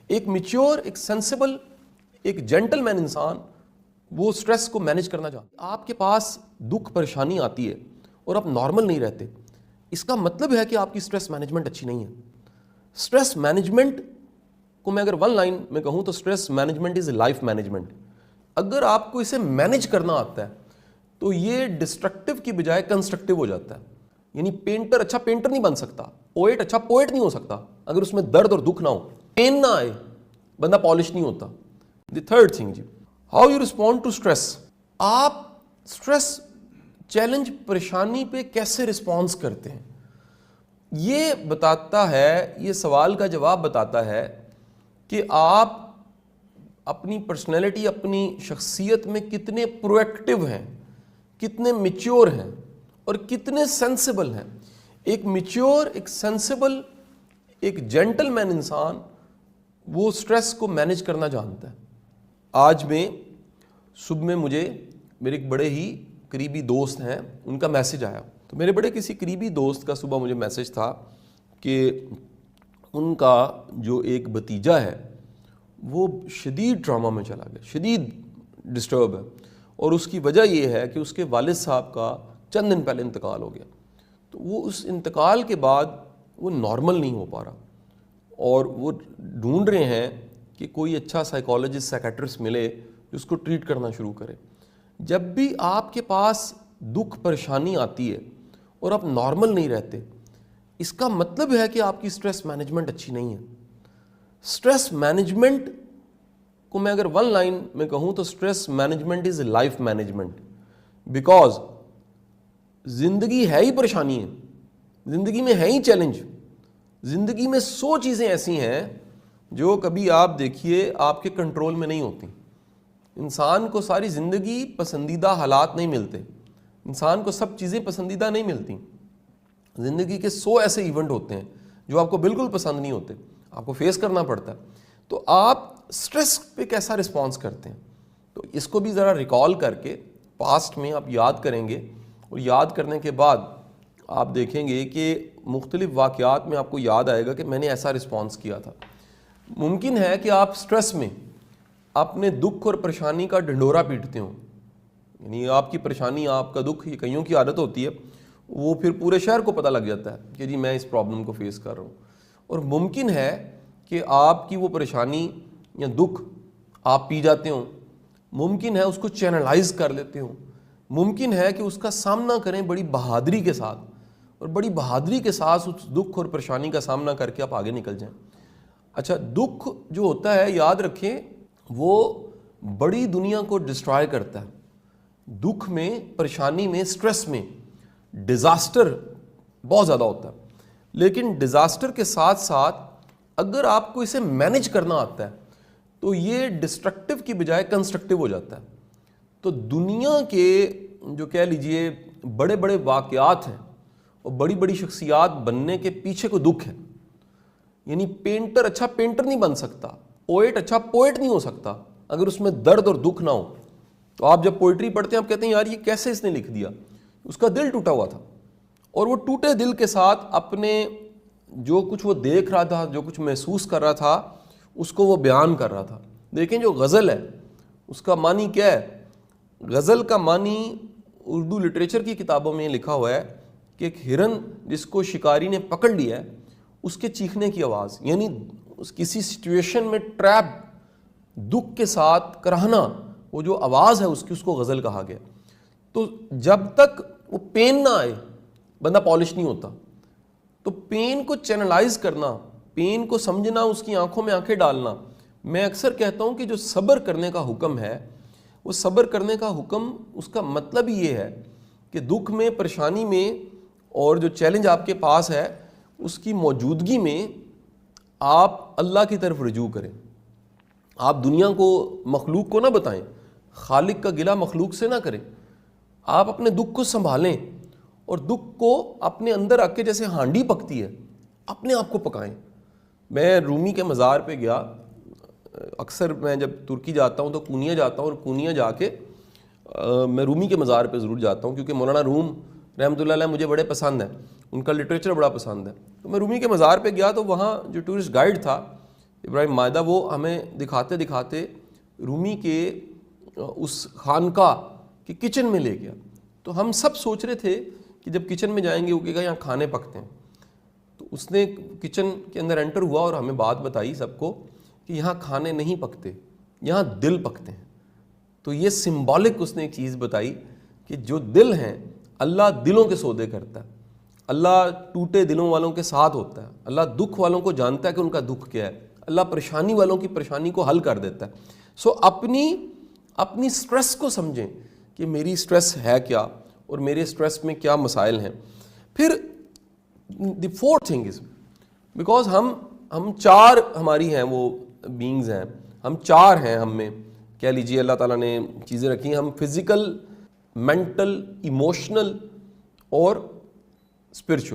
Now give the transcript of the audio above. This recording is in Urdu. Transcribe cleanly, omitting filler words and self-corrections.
ایک میچور، ایک سینسیبل، ایک جینٹل مین انسان وہ سٹریس کو مینج کرنا چاہتا ہے۔ آپ کے پاس دکھ پریشانی آتی ہے اور آپ نارمل نہیں رہتے، اس کا مطلب ہے کہ آپ کی سٹریس مینجمنٹ اچھی نہیں ہے۔ سٹریس مینجمنٹ کو میں اگر ون لائن میں کہوں تو stress management is life management. اگر آپ کو اسے مینج کرنا آتا ہے تو یہ ڈسٹرکٹیو کی بجائے کنسٹرکٹیو ہو جاتا ہے۔ یعنی پینٹر اچھا پینٹر نہیں بن سکتا، پوئٹ اچھا پوئٹ نہیں ہو سکتا اگر اس میں درد اور دکھ نہ ہو، پین نہ آئے، بندہ پالش نہیں ہوتا۔ دی تھرڈ تھنگ جی، how you respond to stress. آپ اسٹریس، چیلنج، پریشانی پہ کیسے رسپانس کرتے ہیں، یہ بتاتا ہے، یہ سوال کا جواب بتاتا ہے کہ آپ اپنی پرسنالٹی، اپنی شخصیت میں کتنے پرو ایکٹیو ہیں، کتنے میچور ہیں اور کتنے سینسیبل ہیں۔ ایک میچور، ایک سینسیبل، ایک جینٹل مین انسان وہ سٹریس کو مینج کرنا جانتا ہے۔ آج میں صبح میں مجھے میرے ایک بڑے ہی قریبی دوست ہیں، ان کا میسج آیا۔ تو میرے بڑے کسی قریبی دوست کا صبح مجھے میسج تھا کہ ان کا جو ایک بھتیجا ہے وہ شدید ٹراما میں چلا گیا، شدید ڈسٹرب ہے، اور اس کی وجہ یہ ہے کہ اس کے والد صاحب کا چند دن پہلے انتقال ہو گیا۔ تو وہ اس انتقال کے بعد وہ نارمل نہیں ہو پا رہا، اور وہ ڈھونڈ رہے ہیں کہ کوئی اچھا سائیکالوجسٹ، سائیکیٹرسٹ ملے جو اس کو ٹریٹ کرنا شروع کرے۔ جب بھی آپ کے پاس دکھ پریشانی آتی ہے اور آپ نارمل نہیں رہتے، اس کا مطلب ہے کہ آپ کی سٹریس مینجمنٹ اچھی نہیں ہے۔ سٹریس مینجمنٹ کو میں اگر ون لائن میں کہوں تو stress management is life management, because زندگی ہے ہی پریشانی ہے، زندگی میں ہے ہی چیلنج، زندگی میں 100 چیزیں ایسی ہیں جو کبھی آپ دیکھیے آپ کے کنٹرول میں نہیں ہوتی۔ انسان کو ساری زندگی پسندیدہ حالات نہیں ملتے، انسان کو سب چیزیں پسندیدہ نہیں ملتی۔ زندگی کے 100 ایسے ایونٹ ہوتے ہیں جو آپ کو بالکل پسند نہیں ہوتے، آپ کو فیس کرنا پڑتا ہے۔ تو آپ سٹریس پہ کیسا رسپانس کرتے ہیں، تو اس کو بھی ذرا ریکال کر کے پاسٹ میں آپ یاد کریں گے، اور یاد کرنے کے بعد آپ دیکھیں گے کہ مختلف واقعات میں آپ کو یاد آئے گا کہ میں نے ایسا رسپانس کیا تھا۔ ممکن ہے کہ آپ سٹریس میں اپنے دکھ اور پریشانی کا ڈھنڈورا پیٹتے ہوں، یعنی آپ کی پریشانی، آپ کا دکھ، یہ کئیوں کی عادت ہوتی ہے، وہ پھر پورے شہر کو پتہ لگ جاتا ہے کہ جی میں اس پرابلم کو فیس کر رہا ہوں۔ اور ممکن ہے کہ آپ کی وہ پریشانی یا دکھ آپ پی جاتے ہوں، ممکن ہے اس کو چینلائز کر لیتے ہوں، ممکن ہے کہ اس کا سامنا کریں بڑی بہادری کے ساتھ، اور بڑی بہادری کے ساتھ اس دکھ اور پریشانی کا سامنا کر کے آپ آگے نکل جائیں۔ اچھا، دکھ جو ہوتا ہے یاد رکھیں وہ بڑی دنیا کو ڈسٹرائے کرتا ہے۔ دکھ میں، پریشانی میں، سٹریس میں ڈیزاسٹر بہت زیادہ ہوتا ہے، لیکن ڈیزاسٹر کے ساتھ ساتھ اگر آپ کو اسے مینج کرنا آتا ہے تو یہ ڈسٹرکٹیو کی بجائے کنسٹرکٹیو ہو جاتا ہے۔ تو دنیا کے جو کہہ لیجئے بڑے بڑے واقعات ہیں اور بڑی بڑی شخصیات بننے کے پیچھے کو دکھ ہے۔ یعنی پینٹر اچھا پینٹر نہیں بن سکتا، پوئٹ اچھا پوئٹ نہیں ہو سکتا اگر اس میں درد اور دکھ نہ ہو۔ تو آپ جب پوئٹری پڑھتے ہیں آپ کہتے ہیں یار یہ کیسے اس نے لکھ دیا، اس کا دل ٹوٹا ہوا تھا، اور وہ ٹوٹے دل کے ساتھ اپنے جو کچھ وہ دیکھ رہا تھا، جو کچھ محسوس کر رہا تھا، اس کو وہ بیان کر رہا تھا۔ دیکھیں جو غزل ہے اس کا معنی کیا ہے؟ غزل کا معنی اردو لٹریچر کی کتابوں میں لکھا ہوا ہے کہ ایک ہرن جس کو شکاری نے پکڑ لیا ہے، اس کے چیخنے کی آواز، یعنی کسی سچویشن میں ٹریپ، دکھ کے ساتھ کراہنا، وہ جو آواز ہے اس کی، اس کو غزل کہا گیا۔ تو جب تک وہ پین نہ آئے بندہ پالش نہیں ہوتا۔ تو پین کو چینلائز کرنا، پین کو سمجھنا، اس کی آنکھوں میں آنکھیں ڈالنا، میں اکثر کہتا ہوں کہ جو صبر کرنے کا حکم ہے، وہ صبر کرنے کا حکم، اس کا مطلب یہ ہے کہ دکھ میں، پریشانی میں، اور جو چیلنج آپ کے پاس ہے اس کی موجودگی میں آپ اللہ کی طرف رجوع کریں۔ آپ دنیا کو، مخلوق کو نہ بتائیں، خالق کا گلہ مخلوق سے نہ کریں۔ آپ اپنے دکھ کو سنبھالیں اور دکھ کو اپنے اندر رکھ کے، جیسے ہانڈی پکتی ہے اپنے آپ کو پکائیں۔ میں رومی کے مزار پہ گیا، اکثر میں جب ترکی جاتا ہوں تو کونیا جاتا ہوں، اور کونیا جا کے میں رومی کے مزار پہ ضرور جاتا ہوں، کیونکہ مولانا روم رحمۃ اللہ علیہ مجھے بڑے پسند ہیں، ان کا لٹریچر بڑا پسند ہے۔ تو میں رومی کے مزار پہ گیا تو وہاں جو ٹورسٹ گائیڈ تھا، ابراہیم مائدہ وہ ہمیں دکھاتے دکھاتے رومی کے اس خانقاہ کے کچن میں لے گیا. تو ہم سب سوچ رہے تھے کہ جب کچن میں جائیں گے وہ کہے گا یہاں کھانے پکتے ہیں. تو اس نے کچن کے اندر انٹر ہوا اور ہمیں بات بتائی سب کو کہ یہاں کھانے نہیں پکتے, یہاں دل پکتے ہیں. تو یہ سمبولک اس نے ایک چیز بتائی کہ جو دل ہیں اللہ دلوں کے سودے کرتا ہے, اللہ ٹوٹے دلوں والوں کے ساتھ ہوتا ہے, اللہ دکھ والوں کو جانتا ہے کہ ان کا دکھ کیا ہے, اللہ پریشانی والوں کی پریشانی کو حل کر دیتا ہے. سو اپنی سٹریس کو سمجھیں کہ میری سٹریس ہے کیا اور میرے سٹریس میں کیا مسائل ہیں. پھر the fourth thing is because ہم چار ہماری ہیں وہ بینگز ہیں, ہم چار ہیں, ہم میں کہہ لیجیے اللہ تعالیٰ نے چیزیں رکھی ہیں, ہم فزیکل, مینٹل, ایموشنل اور اسپرچل.